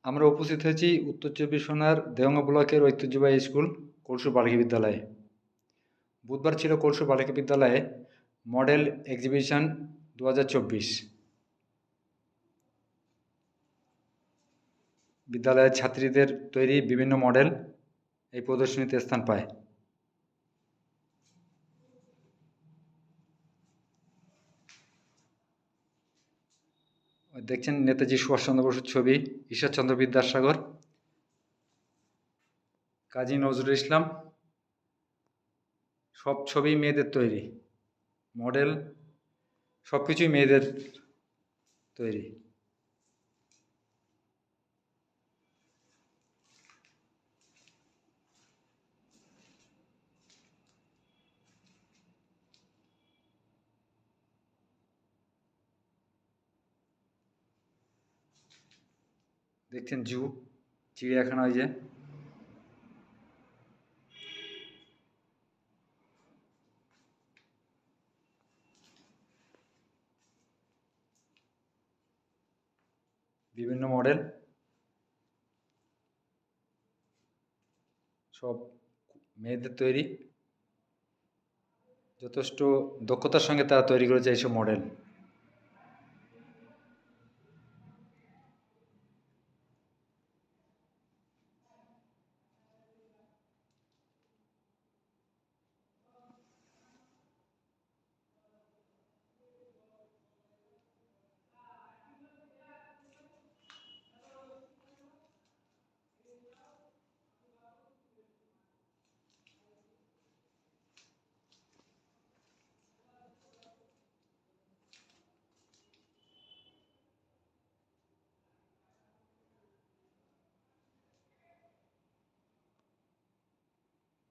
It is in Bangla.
আমরা উপস্থিত হয়েছি উত্তর চব্বিশ পরগনার দেওঙ্গা ব্লকের ঐতিহ্যবাহী স্কুল কলসু বালিকা বিদ্যালয়ে। বুধবার ছিল কলসু বালিকা বিদ্যালয়ে মডেল এক্সিবিশন 2024। বিদ্যালয়ের ছাত্রীদের তৈরি বিভিন্ন মডেল এই প্রদর্শনীতে স্থান পায়। দেখছেন নেতাজি সুভাষচন্দ্র বসুর ছবি, ঈশ্বরচন্দ্র বিদ্যাসাগর, কাজী নজরুল ইসলাম, সব ছবি মেয়েদের তৈরি। মডেল সব কিছুই মেয়েদের তৈরি। দেখছেন জু, চিড়িয়াখানা, ওই যে বিভিন্ন মডেল, সব মেয়েদের তৈরি। যথেষ্ট দক্ষতার সঙ্গে তারা তৈরি করেছে এইসব মডেল।